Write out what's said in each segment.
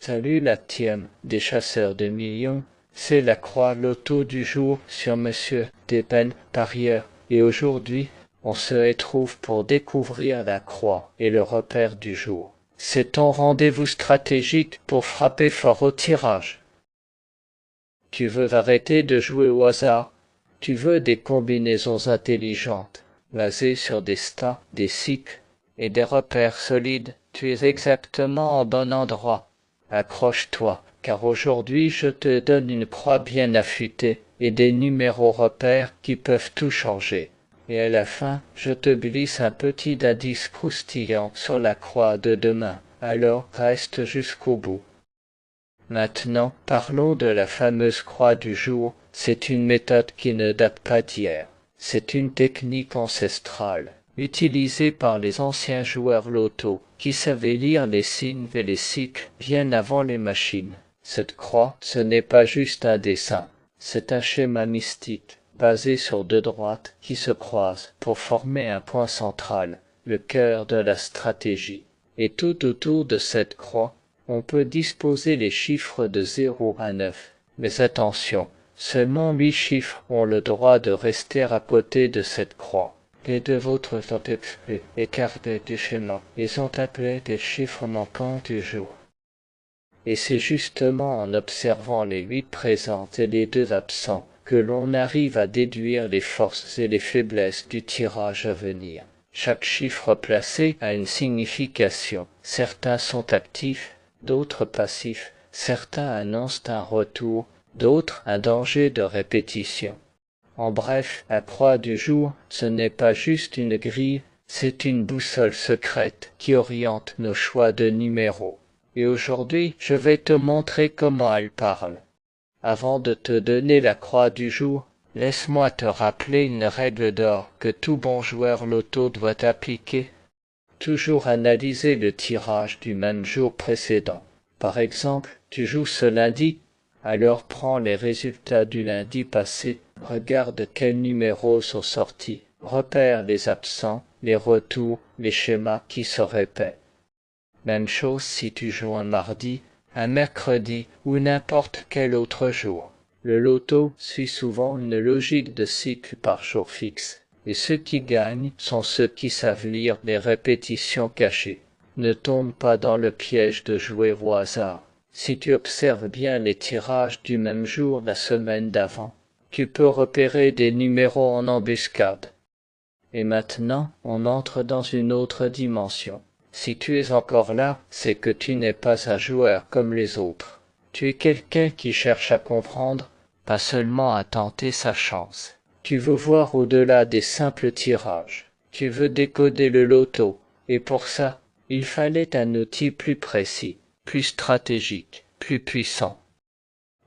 Salut la team des chasseurs de millions, c'est la croix loto du jour sur Monsieur Deben Parieur et aujourd'hui on se retrouve pour découvrir la croix et le repère du jour. C'est ton rendez-vous stratégique pour frapper fort au tirage. Tu veux arrêter de jouer au hasard? Tu veux des combinaisons intelligentes, basées sur des stats, des cycles et des repères solides? Tu es exactement au bon endroit. Accroche-toi, car aujourd'hui je te donne une croix bien affûtée et des numéros repères qui peuvent tout changer. Et à la fin, je te glisse un petit indice croustillant sur la croix de demain. Alors reste jusqu'au bout. Maintenant, parlons de la fameuse croix du jour. C'est une méthode qui ne date pas d'hier. C'est une technique ancestrale, utilisée par les anciens joueurs loto, qui savaient lire les signes et les cycles bien avant les machines. Cette croix, ce n'est pas juste un dessin, c'est un schéma mystique, basé sur deux droites qui se croisent pour former un point central, le cœur de la stratégie. Et tout autour de cette croix, on peut disposer les chiffres de 0 à 9. Mais attention, seulement 8 chiffres ont le droit de rester à côté de cette croix. Les deux autres sont écartés du schéma et sont appelés des chiffres manquants du jour. Et c'est justement en observant les 8 présents et les 2 absents que l'on arrive à déduire les forces et les faiblesses du tirage à venir. Chaque chiffre placé a une signification. Certains sont actifs, d'autres passifs, certains annoncent un retour, d'autres un danger de répétition. En bref, la croix du jour, ce n'est pas juste une grille, c'est une boussole secrète qui oriente nos choix de numéros. Et aujourd'hui, je vais te montrer comment elle parle. Avant de te donner la croix du jour, laisse-moi te rappeler une règle d'or que tout bon joueur loto doit appliquer. Toujours analyser le tirage du même jour précédent. Par exemple, tu joues ce lundi, alors prends les résultats du lundi passé, regarde quels numéros sont sortis, repère les absents, les retours, les schémas qui se répètent. Même chose si tu joues un mardi, un mercredi ou n'importe quel autre jour. Le loto suit souvent une logique de cycle par jour fixe, et ceux qui gagnent sont ceux qui savent lire les répétitions cachées. Ne tombe pas dans le piège de jouer au hasard. Si tu observes bien les tirages du même jour la semaine d'avant, tu peux repérer des numéros en embuscade. Et maintenant, on entre dans une autre dimension. Si tu es encore là, c'est que tu n'es pas un joueur comme les autres. Tu es quelqu'un qui cherche à comprendre, pas seulement à tenter sa chance. Tu veux voir au-delà des simples tirages. Tu veux décoder le loto, et pour ça, il fallait un outil plus précis, plus stratégique, plus puissant.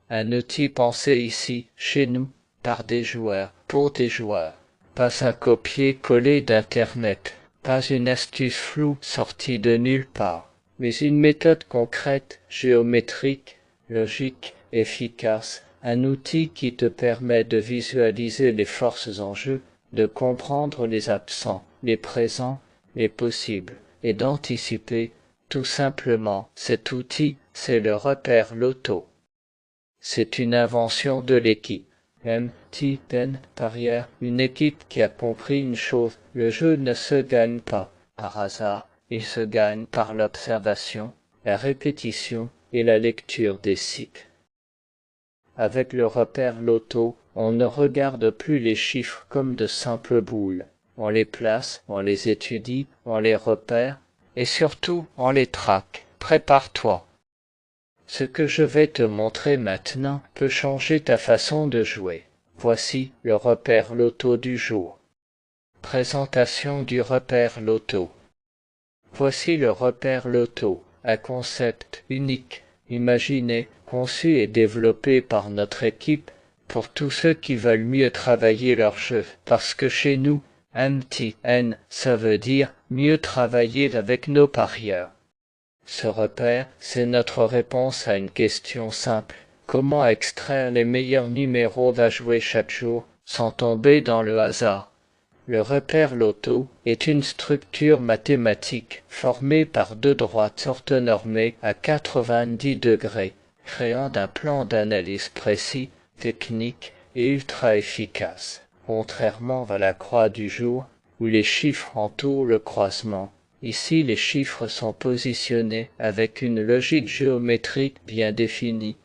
Un outil pensé ici, chez nous, par des joueurs, pour des joueurs. Pas un copier-coller d'Internet, pas une astuce floue sortie de nulle part, mais une méthode concrète, géométrique, logique, efficace, un outil qui te permet de visualiser les forces en jeu, de comprendre les absents, les présents, les possibles, et d'anticiper, tout simplement, cet outil, c'est le repère loto. C'est une invention de l'équipe. Deben Parieur, une équipe qui a compris une chose, le jeu ne se gagne pas par hasard, il se gagne par l'observation, la répétition et la lecture des cycles. Avec le repère loto, on ne regarde plus les chiffres comme de simples boules. On les place, on les étudie, on les repère, et surtout on les traque. Prépare-toi. Ce que je vais te montrer maintenant peut changer ta façon de jouer. Voici le repère loto du jour. Présentation du repère loto. Voici le repère loto, un concept unique, imaginé, conçu et développé par notre équipe pour tous ceux qui veulent mieux travailler leur jeu, parce que chez nous, MTN, ça veut dire mieux travailler avec nos parieurs. Ce repère, c'est notre réponse à une question simple. Comment extraire les meilleurs numéros à jouer chaque jour, sans tomber dans le hasard? Le repère loto est une structure mathématique formée par deux droites orthonormées à 90 degrés, créant un plan d'analyse précis, technique et ultra efficace. Contrairement à la croix du jour, où les chiffres entourent le croisement, ici les chiffres sont positionnés avec une logique géométrique bien définie.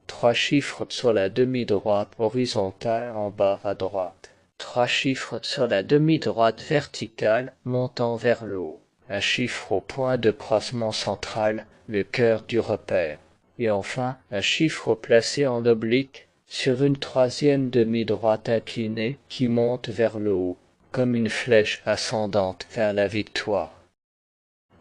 3 chiffres sur la demi-droite horizontale en bas à droite. 3 chiffres sur la demi-droite verticale montant vers le haut. Un chiffre au point de croisement central, le cœur du repère. Et enfin, un chiffre placé en oblique sur une troisième demi-droite inclinée qui monte vers le haut, comme une flèche ascendante vers la victoire.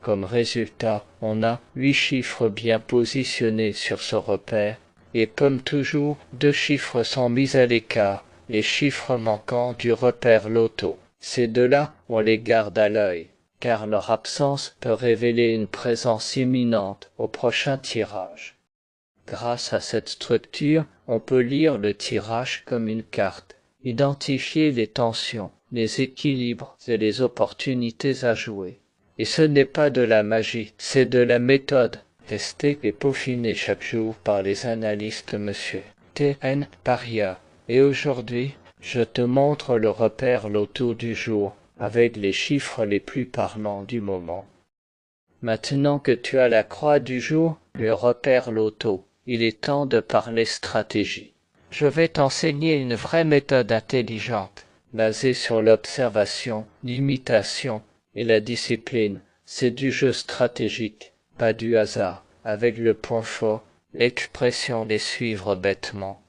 Comme résultat, on a 8 chiffres bien positionnés sur ce repère, et comme toujours, 2 chiffres sont mis à l'écart, les chiffres manquants du repère loto. Ces deux-là, on les garde à l'œil, car leur absence peut révéler une présence imminente au prochain tirage. Grâce à cette structure, on peut lire le tirage comme une carte, identifier les tensions, les équilibres et les opportunités à jouer. Et ce n'est pas de la magie, c'est de la méthode, testée et peaufinée chaque jour par les analystes Monsieur T.N. Paria. Et aujourd'hui, je te montre le repère loto du jour, avec les chiffres les plus parlants du moment. Maintenant que tu as la croix du jour, le repère loto, il est temps de parler stratégie. Je vais t'enseigner une vraie méthode intelligente, basée sur l'observation, l'imitation et la discipline. C'est du jeu stratégique, pas du hasard, avec le point fort, l'expression les suivre bêtement.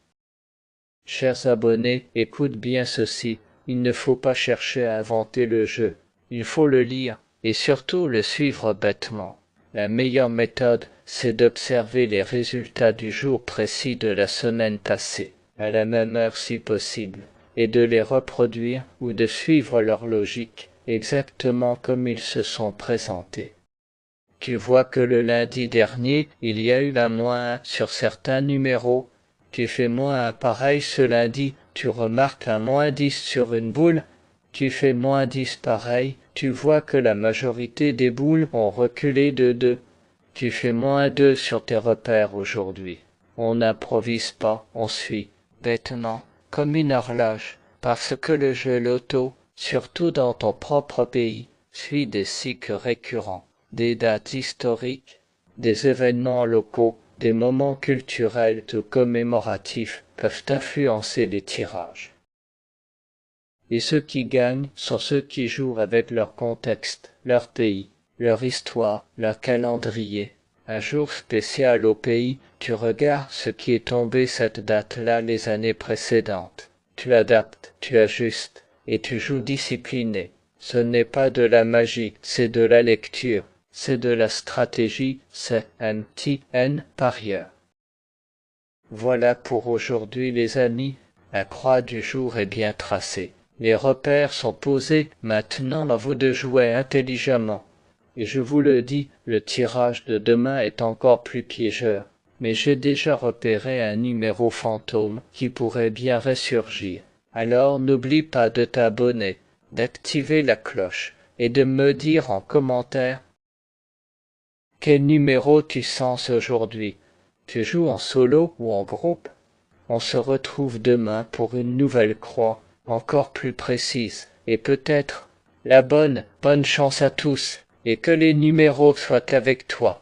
Chers abonnés, écoute bien ceci, il ne faut pas chercher à inventer le jeu, il faut le lire et surtout le suivre bêtement. La meilleure méthode, c'est d'observer les résultats du jour précis de la semaine passée, à la même heure si possible, et de les reproduire ou de suivre leur logique, exactement comme ils se sont présentés. Tu vois que le lundi dernier, il y a eu un -1 sur certains numéros. Tu fais -1 pareil ce lundi, tu remarques un -10 sur une boule. Tu fais -10 pareil, tu vois que la majorité des boules ont reculé de 2. Tu fais -2 sur tes repères aujourd'hui. On n'improvise pas, on suit, bêtement, comme une horloge, parce que le jeu loto, surtout dans ton propre pays, suit des cycles récurrents, des dates historiques, des événements locaux, des moments culturels ou commémoratifs peuvent influencer les tirages. Et ceux qui gagnent sont ceux qui jouent avec leur contexte, leur pays, leur histoire, leur calendrier. Un jour spécial au pays, tu regardes ce qui est tombé cette date-là les années précédentes. Tu l'adaptes, tu ajustes, et tu joues discipliné. Ce n'est pas de la magie, c'est de la lecture, c'est de la stratégie, c'est un T.N. Paria. Voilà pour aujourd'hui les amis, la croix du jour est bien tracée. Les repères sont posés, maintenant à vous de jouer intelligemment. Et je vous le dis, le tirage de demain est encore plus piégeur. Mais j'ai déjà repéré un numéro fantôme qui pourrait bien ressurgir. Alors n'oublie pas de t'abonner, d'activer la cloche et de me dire en commentaire quel numéro tu sens aujourd'hui. Tu joues en solo ou en groupe? On se retrouve demain pour une nouvelle croix, encore plus précise, et peut-être la bonne chance à tous, et que les numéros soient avec toi.